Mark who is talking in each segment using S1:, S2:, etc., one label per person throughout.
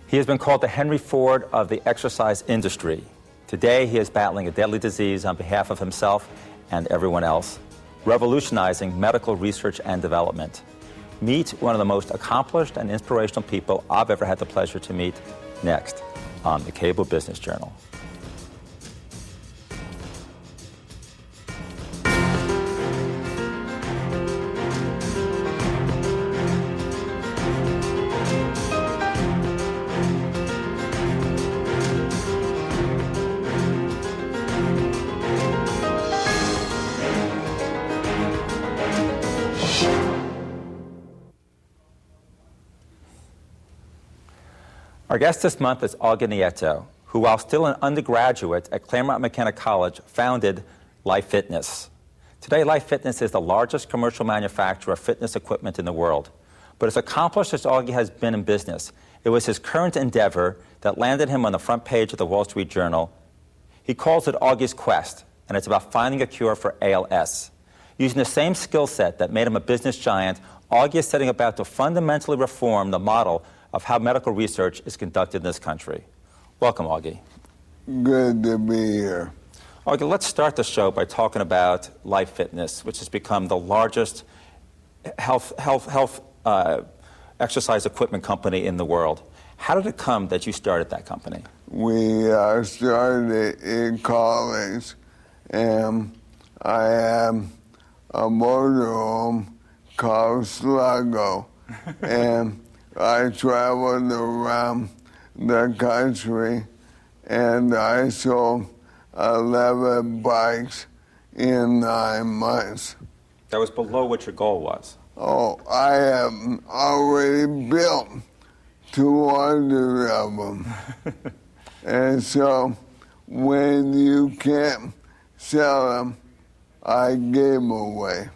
S1: He has been called the Henry Ford of the exercise industry. Today, he is battling a deadly disease on behalf of himself and everyone else, revolutionizing medical research and development. Meet one of the most accomplished and inspirational people I've ever had the pleasure to meet next on the Cable Business Journal. Our guest this month is Augie Nieto, who, while still an undergraduate at Claremont McKenna College, founded Life Fitness. Today, Life Fitness is the largest commercial manufacturer of fitness equipment in the world. But as accomplished as Augie has been in business, it was his current endeavor that landed him on the front page of the Wall Street Journal. He calls it Augie's Quest, and it's about finding a cure for ALS. Using the same skill set that made him a business giant, Augie is setting about to fundamentally reform the model of how medical research is conducted in this country. Welcome, Augie.
S2: Good to be here.
S1: Augie, let's start the show by talking about Life Fitness, which has become the largest health exercise equipment company in the world. How did it come that you started that company?
S2: We started in college, and I had a motorhome called Sluggo, and I traveled around the country, and I sold 11 bikes in 9 months.
S1: That was below what your goal was.
S2: Oh, I have already built 200 of them. And so when you can't sell them, I gave them away.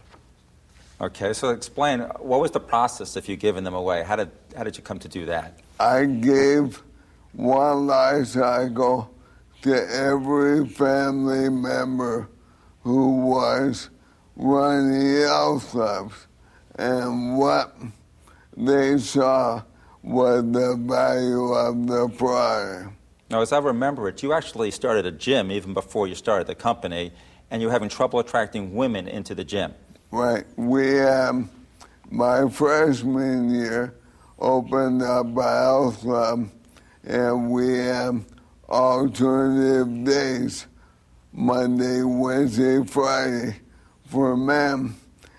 S1: Okay, so explain, what was the process of you giving them away? How did you come to do that?
S2: I gave one life cycle to every family member who was running health clubs, and what they saw was the value of the product.
S1: Now, as I remember it, you actually started a gym even before you started the company, and you were having trouble attracting women into the gym.
S2: Right. We, my freshman year, opened up a health club, and we had alternative days, Monday, Wednesday, Friday for men,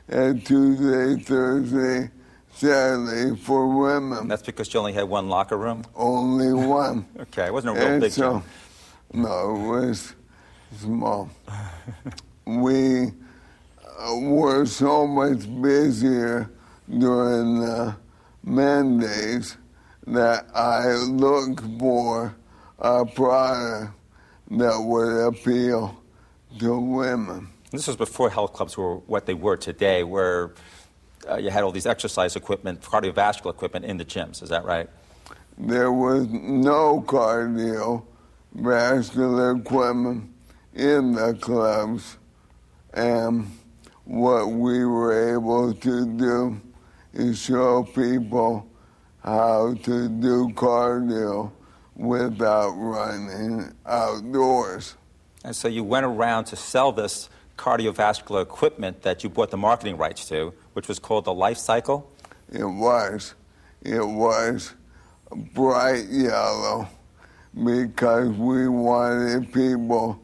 S2: and Tuesday, Thursday, Saturday for women.
S1: That's because you only had one locker room?
S2: Only one.
S1: Okay, it wasn't a real big gym.
S2: No, it was small. We were so much busier during the men days that I looked for a product that would appeal to women.
S1: This was before health clubs were what they were today, where you had all these exercise equipment, cardiovascular equipment in the gyms. Is that right?
S2: There was no cardiovascular equipment in the clubs, and what we were able to do is show people how to do cardio without running outdoors.
S1: And so you went around to sell this cardiovascular equipment that you bought the marketing rights to, which was called the Life Cycle?
S2: It was. It was bright yellow because we wanted people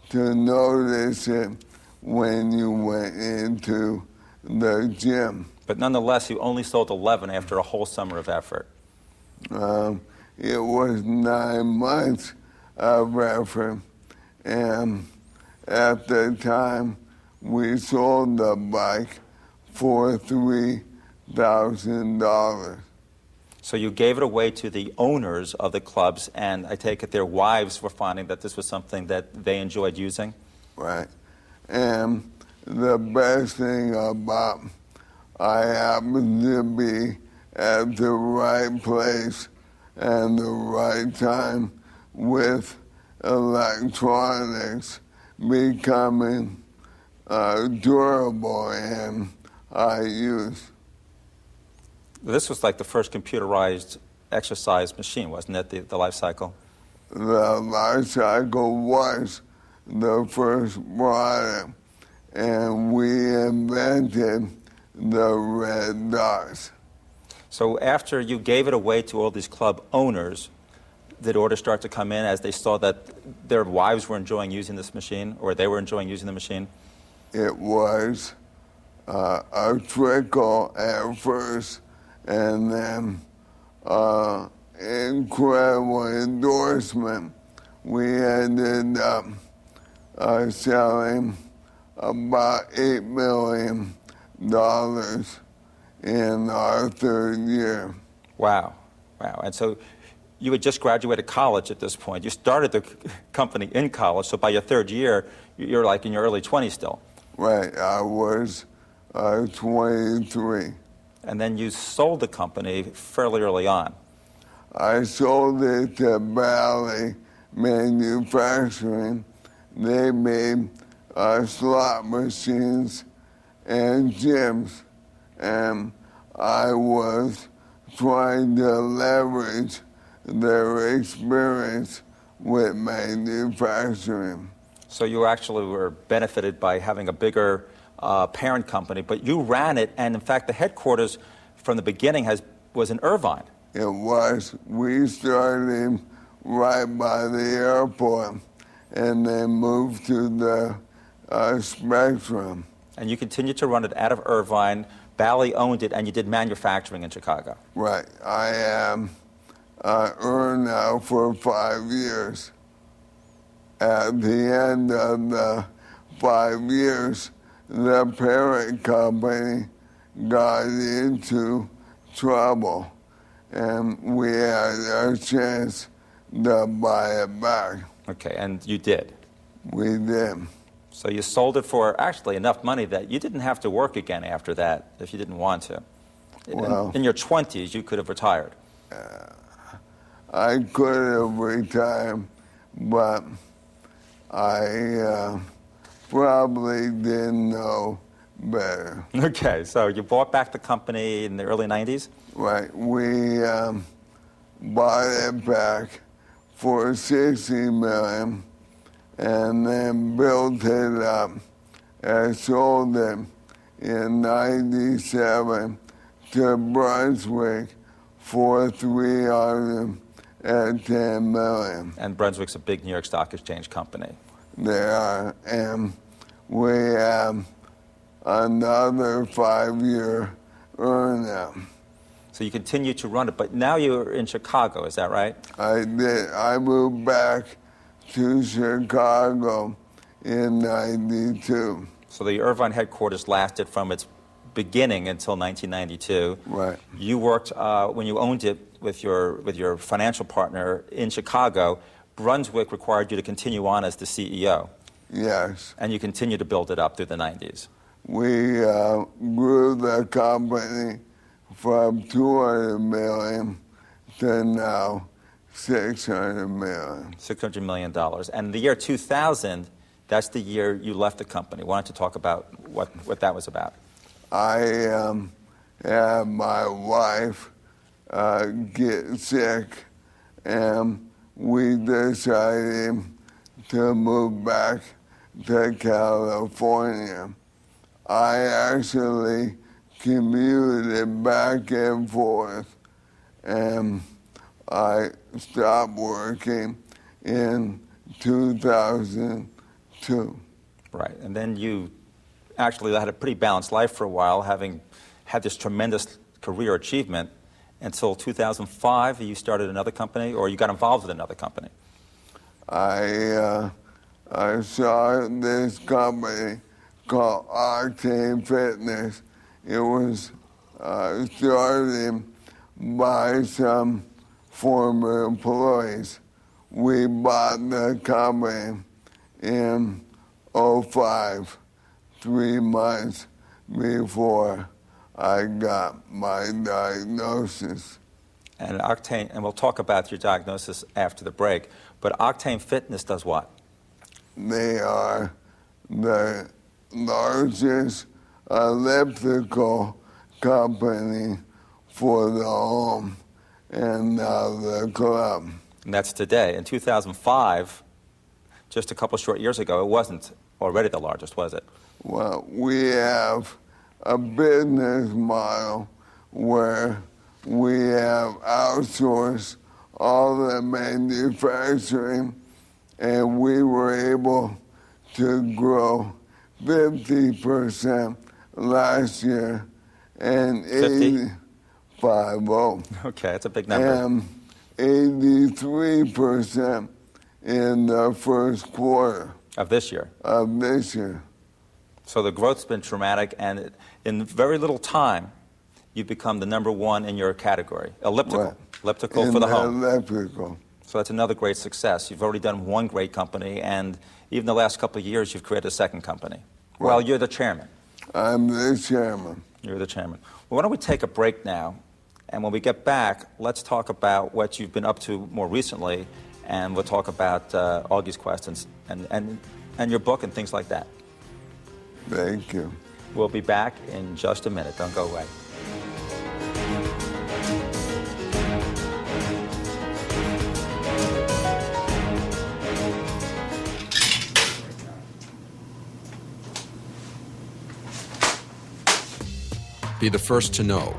S2: to notice it when you went into the gym.
S1: But nonetheless, you only sold 11 after a whole summer of effort.
S2: It was 9 months of effort, and at the time, we sold the bike for $3,000.
S1: So you gave it away to the owners of the clubs, and I take it their wives were finding that this was something that they enjoyed using?
S2: Right. And the best thing about I happened to be at the right place and the right time with electronics becoming durable and high use.
S1: This was like the first computerized exercise machine, wasn't it, the life cycle?
S2: The life cycle was the first product, and we invented the red dots.
S1: So after you gave it away to all these club owners, did orders start to come in as they saw that their wives were enjoying using this machine, or they were enjoying using the machine?
S2: It was a trickle at first, and then incredible endorsement. We ended up selling about $8 million in our third year.
S1: Wow. And so you had just graduated college at this point. You started the company in college, so by your third year, you're like in your early 20s still.
S2: Right, I was 23.
S1: And then you sold the company fairly early on.
S2: I sold it to Valley Manufacturing. They made slot machines and gyms, and I was trying to leverage their experience with manufacturing.
S1: So you actually were benefited by having a bigger parent company, but you ran it, and in fact the headquarters from the beginning was in Irvine.
S2: It was. We started right by the airport and then moved to the Spectrum.
S1: And you continued to run it out of Irvine. Bally owned it, and you did manufacturing in Chicago.
S2: Right. I am earned now for 5 years. At the end of the 5 years, the parent company got into trouble, and we had a chance to buy it back.
S1: Okay, and you did.
S2: We did.
S1: So you sold it for actually enough money that you didn't have to work again after that if you didn't want to.
S2: Well,
S1: in your 20s, you could have retired.
S2: I could have retired, but I probably didn't know better.
S1: Okay, so you bought back the company in the early 90s?
S2: Right. We bought it back for $60 million and then built it up and sold it in 97 to Brunswick for $310 million.
S1: And Brunswick's a big New York Stock Exchange company.
S2: They are, and we have another 5-year earn-out.
S1: So you continue to run it, but now you're in Chicago, is that right?
S2: I did. I moved back to Chicago in 92.
S1: So the Irvine headquarters lasted from its beginning until 1992.
S2: Right.
S1: You worked, when you owned it with your financial partner in Chicago, Brunswick required you to continue on as the CEO.
S2: Yes.
S1: And you continued to build it up through the 90s.
S2: We grew the company from $200 million to now $600 million.
S1: $600 million. And the year 2000, that's the year you left the company. Why don't you talk about what that was about?
S2: I had my wife get sick, and we decided to move back to California. I actually commuted back and forth, and I stopped working in 2002.
S1: Right, and then you actually had a pretty balanced life for a while, having had this tremendous career achievement until 2005. You started another company, or you got involved with another company.
S2: I saw this company called Octane Fitness. It was started by some former employees. We bought the company in 2005, 3 months before I got my diagnosis.
S1: And Octane, and we'll talk about your diagnosis after the break, but Octane Fitness does what?
S2: They are the largest elliptical company for the home. and now the club.
S1: And that's today. In 2005, just a couple short years ago, it wasn't already the largest, was it?
S2: Well, we have a business model where we have outsourced all the manufacturing, and we were able to grow 50% last year and
S1: 50?
S2: 50.
S1: Okay, that's a big number.
S2: And 83% in the first quarter
S1: Of this year.
S2: of this year.
S1: So the growth's been dramatic, and in very little time, you've become the number one in your category. Elliptical.
S2: Right.
S1: Elliptical
S2: In
S1: for the home.
S2: electrical.
S1: So that's another great success. You've already done one great company, and even the last couple of years, you've created a second company. Well, you're the chairman.
S2: I'm the chairman.
S1: You're the chairman. Well, why don't we take a break now? And when we get back, let's talk about what you've been up to more recently, and we'll talk about Augie's questions and your book and things like that.
S2: Thank you.
S1: We'll be back in just a minute. Don't go away.
S3: Be the first to know.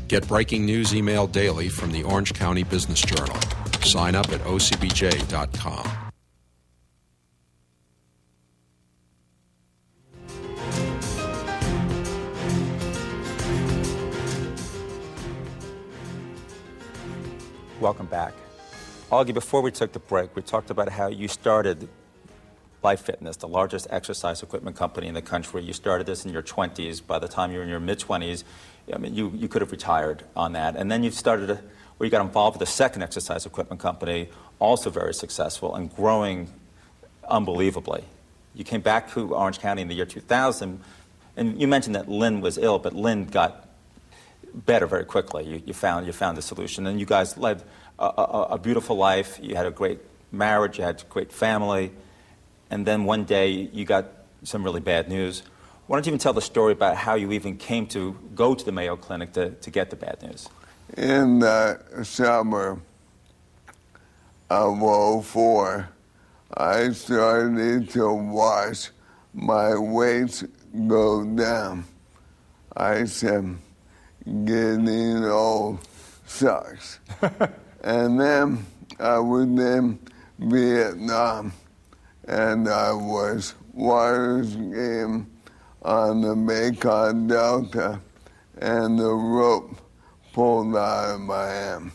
S3: Get breaking news email daily from the Orange County Business Journal. Sign up at ocbj.com.
S1: Welcome back. Augie, before we took the break, we talked about how you started Life Fitness, the largest exercise equipment company in the country. You started this in your 20s. By the time you were in your mid-20s, I mean, you could have retired on that. And then you started, where you got involved with a second exercise equipment company, also very successful and growing unbelievably. You came back to Orange County in the year 2000, and you mentioned that Lynn was ill, but Lynn got better very quickly. You found the solution, and you guys led a beautiful life. You had a great marriage. You had a great family. And then one day you got some really bad news. Why don't you even tell the story about how you even came to go to the Mayo Clinic to get the bad news?
S2: In the summer of '04, I started to watch my weight go down. I said, getting old sucks. And then I was in Vietnam, and I was water skiing on the Mekong Delta, and the rope pulled out of my hand.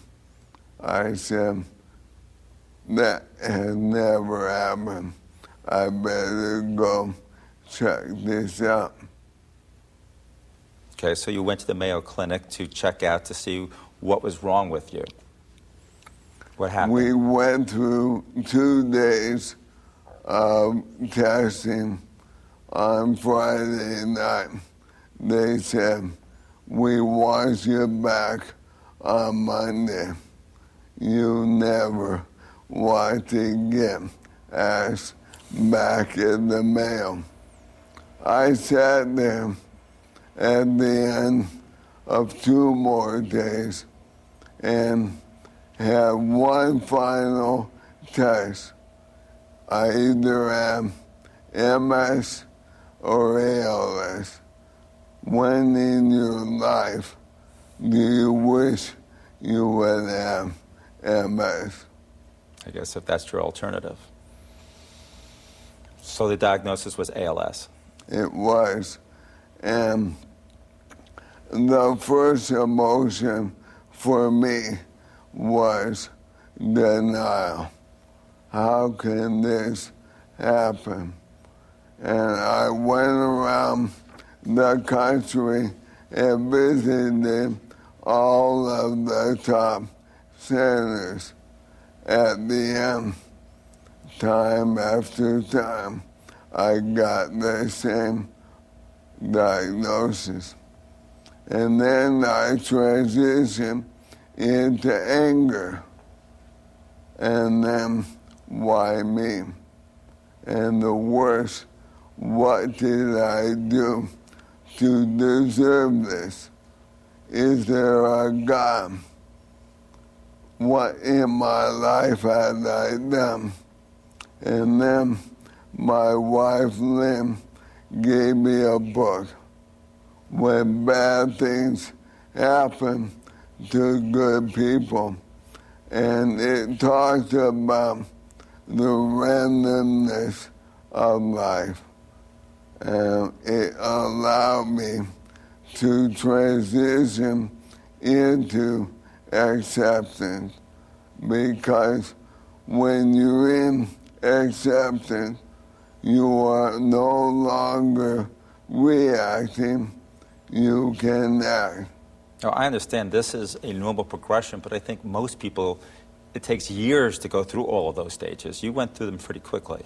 S2: I said, that has never happened. I better go check this out.
S1: Okay, so you went to the Mayo Clinic to check out to see what was wrong with you. What happened?
S2: We went through 2 days of testing. On Friday night, they said, we want you back on Monday. You never want to get asked back in the mail. I sat there at the end of 2 more days and had one final test. I either had MS or ALS. When in your life do you wish you would have MS?
S1: I guess if that's your alternative. So the diagnosis was ALS.
S2: It was. And the first emotion for me was denial. How can this happen? And I went around the country and visited all of the top centers. At the end, time after time, I got the same diagnosis. And then I transitioned into anger. And then, why me? And the worst, what did I do to deserve this? Is there a God? what in my life had I done. And then my wife, Lynn, gave me a book, When Bad Things Happen to Good People. And it talks about the randomness of life. And it allowed me to transition into acceptance, because when you're in acceptance, you are no longer reacting, you can act.
S1: Now, I understand this is a normal progression, but I think most people, it takes years to go through all of those stages. You went through them pretty quickly.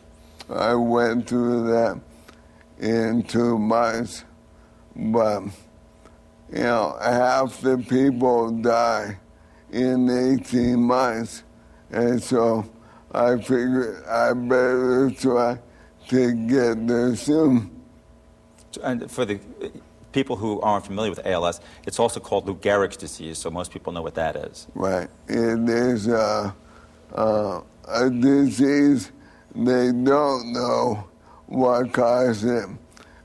S2: I went through that in 2 months, but half the people die in 18 months, and so I figured I better try to get there soon.
S1: And for the people who aren't familiar with ALS, it's also called Lou Gehrig's disease, so most people know what that is.
S2: Right. It is a disease. They don't know what caused it.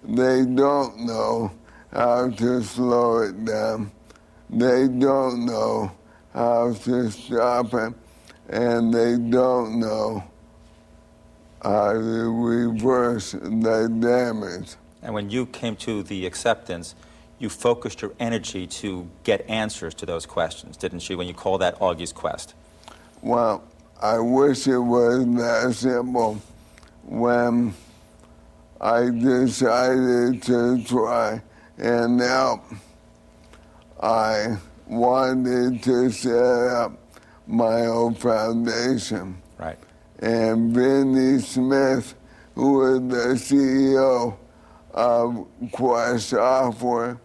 S2: They don't know how to slow it down. They don't know how to stop it, and they don't know how to reverse the damage.
S1: And when you came to the acceptance, you focused your energy to get answers to those questions, didn't you, when you called that Augie's Quest?
S2: Well, I wish it was that simple. When I decided to try and help, I wanted to set up my own foundation.
S1: Right.
S2: And Vinnie Smith, who was the CEO of Quest Software,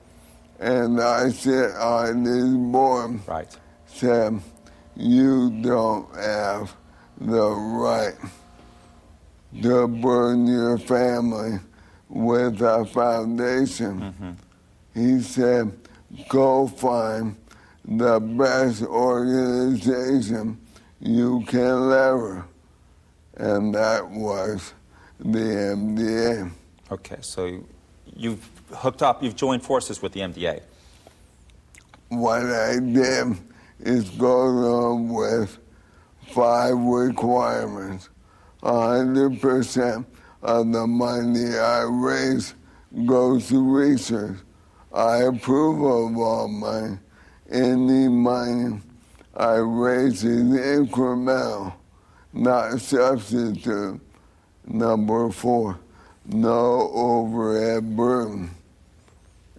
S2: and I sit on his board,
S1: Right.
S2: said, you don't have the right to burden your family with a foundation.
S1: Mm-hmm.
S2: He said, go find the best organization you can lever. And that was the MDA.
S1: Okay, so you've hooked up, you've joined forces with the MDA.
S2: What I did is go along with 5 requirements. 100% of the money I raise goes to research. I approve of all money. Any money I raise is incremental, not substitute. Number 4, no overhead burden.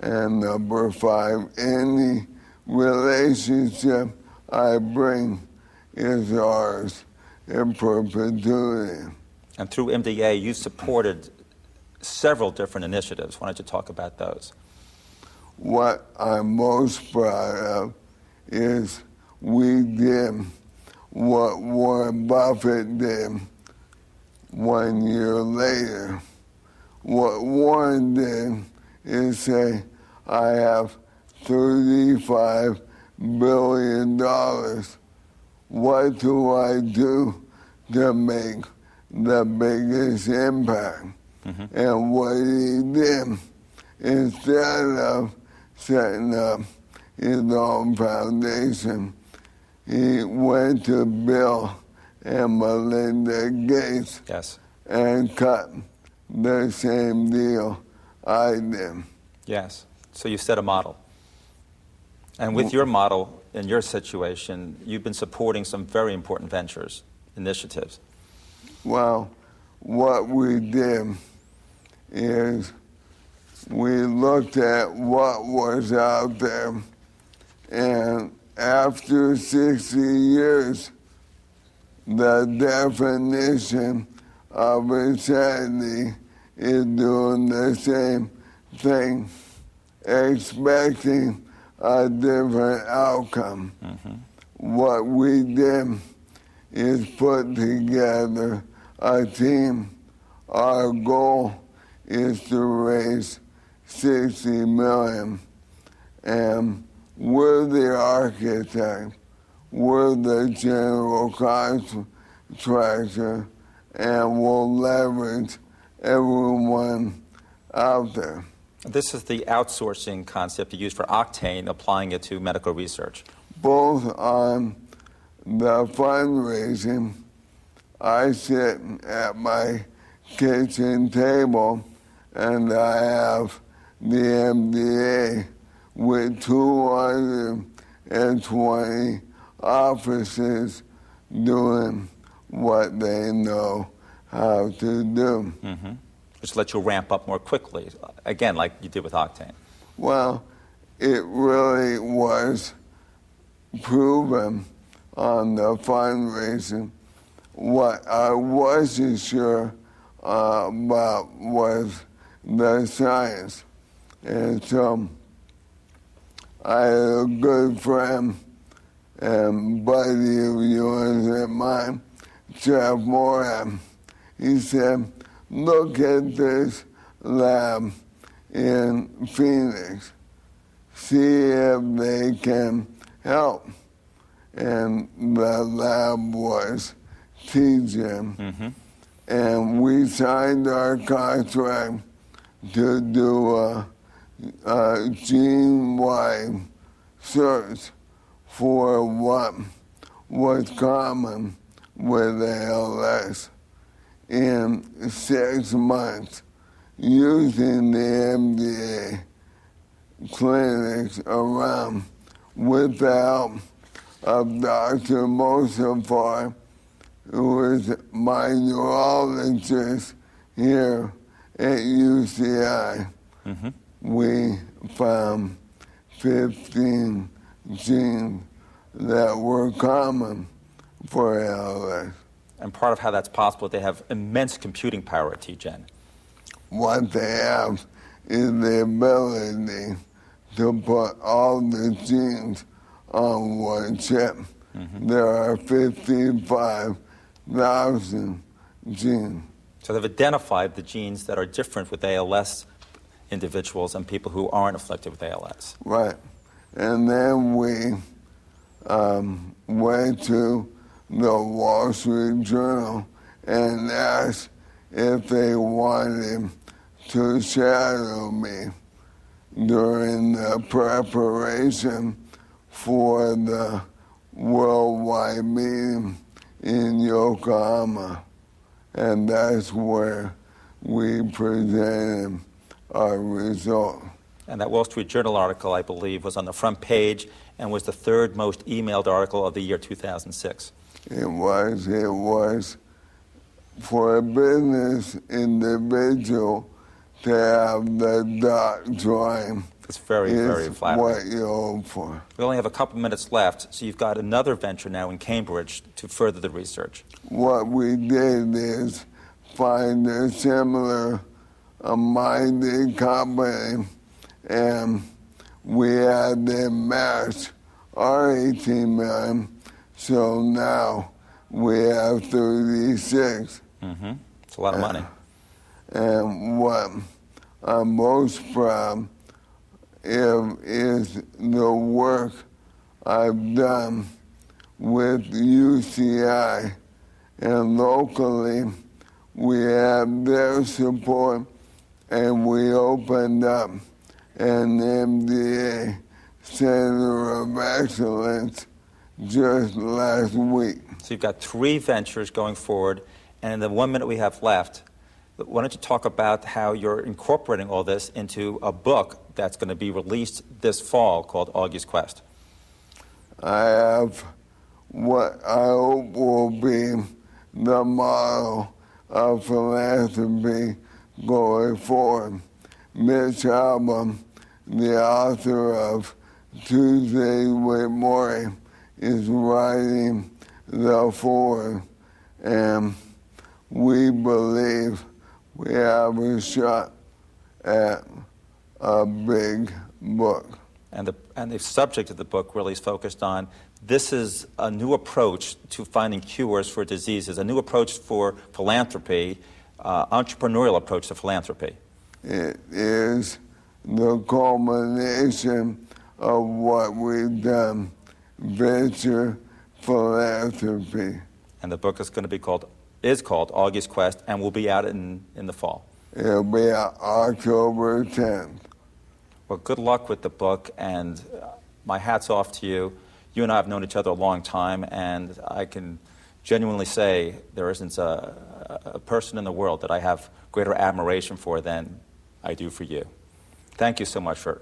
S2: And number 5, any relationship I bring is ours in perpetuity.
S1: And through MDA, you supported several different initiatives. Why don't you talk about those?
S2: What I'm most proud of is we did what Warren Buffett did 1 year later. What Warren did is say, I have $35 billion. What do I do to make the biggest impact? Mm-hmm. And what he did, instead of setting up his own foundation, he went to Bill and Melinda Gates.
S1: Yes.
S2: And cut the same deal I did.
S1: Yes. So you set a model. And with your model, in your situation, you've been supporting some very important ventures, initiatives.
S2: Well, what we did is we looked at what was out there, and after 60 years, the definition of insanity is doing the same thing, expecting a different outcome. Mm-hmm. What we did is put together a team. Our goal is to raise $60 million, and we're the architect. we're the general contractor and will leverage everyone out there.
S1: This is the outsourcing concept you use for Octane, applying it to medical research.
S2: Both on the fundraising, I sit at my kitchen table and I have the MDA with 220 offices doing what they know how to do.
S1: Mm-hmm. Which lets you ramp up more quickly, again, like you did with Octane.
S2: Well, it really was proven on the fundraising. What I wasn't sure about was the science. And so I had a good friend and buddy of yours and mine, Jeff Moran. He said, look at this lab in Phoenix, see if they can help. And the lab was TGen.
S1: Mm-hmm.
S2: And we signed our contract to do a gene-wide search for what was common with ALS in 6 months using the MDA clinics around with the help of Dr. Mosafar, who is my neurologist here at UCI.
S1: Mm-hmm.
S2: We found 15 genes that were common for ALS.
S1: And part of how that's possible, they have immense computing power at TGen.
S2: What they have is the ability to put all the genes on one chip.
S1: Mm-hmm.
S2: There are 55,000 genes.
S1: So they've identified the genes that are different with ALS individuals and people who aren't afflicted with ALS.
S2: Right. And then we went to the Wall Street Journal and asked if they wanted to shadow me during the preparation for the worldwide meeting in Yokohama. And that's where we presented our result.
S1: And that Wall Street Journal article, I believe, was on the front page and was the third most emailed article of the year 2006.
S2: It was for a business individual to have the dot drawing.
S1: It's very, very flattering.
S2: What you hope for.
S1: We only have a couple minutes left, so you've got another venture now in Cambridge to further the research.
S2: What we did is find a similar minded company, and we had them match our 18 million. So now we have 36.
S1: Mm-hmm. It's a lot of money.
S2: And what I'm most proud of is the work I've done with UCI, and locally we have their support, and we opened up an MDA Center of Excellence just last week.
S1: So you've got 3 ventures going forward, and in the 1 minute we have left, why don't you talk about how you're incorporating all this into a book that's going to be released this fall called Augie's Quest?
S2: I have what I hope will be the model of philanthropy going forward. Mitch Albom, the author of Tuesday with Morrie, is writing the foreword, and we believe we have a shot at a big book.
S1: And the subject of the book really is focused on this is a new approach to finding cures for diseases, a new approach for philanthropy, entrepreneurial approach to philanthropy.
S2: It is the culmination of what we've done, venture philanthropy.
S1: And the book is called Augie's Quest, and will be out in the fall.
S2: It'll be October 10th.
S1: Well, good luck with the book, and my hat's off to you. You and I have known each other a long time, and I can genuinely say there isn't a person in the world that I have greater admiration for than I do for you. Thank you so much for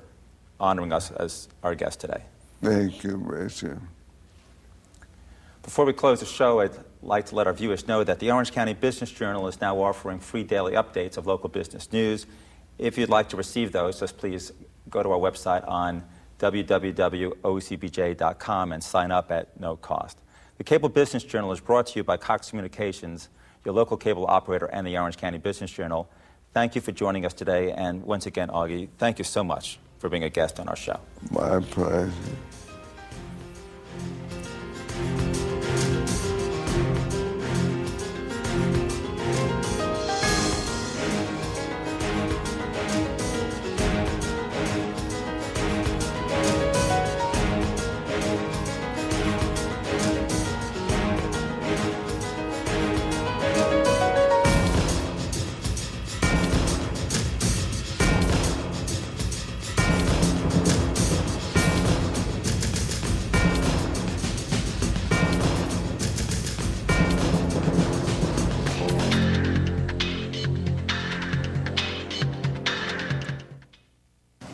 S1: honoring us as our guest today.
S2: Thank you, Richard.
S1: Before we close the show, I'd like to let our viewers know that the Orange County Business Journal is now offering free daily updates of local business news. If you'd like to receive those, just please go to our website on www.ocbj.com and sign up at no cost. The Cable Business Journal is brought to you by Cox Communications, your local cable operator, and the Orange County Business Journal. Thank you for joining us today, and once again, Augie, thank you so much for being a guest on our show.
S2: My pleasure.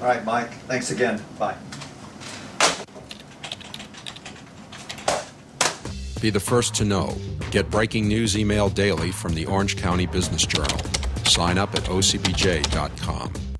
S4: All right, Mike. Thanks again. Bye.
S3: Be the first to know. Get breaking news email daily from the Orange County Business Journal. Sign up at ocbj.com.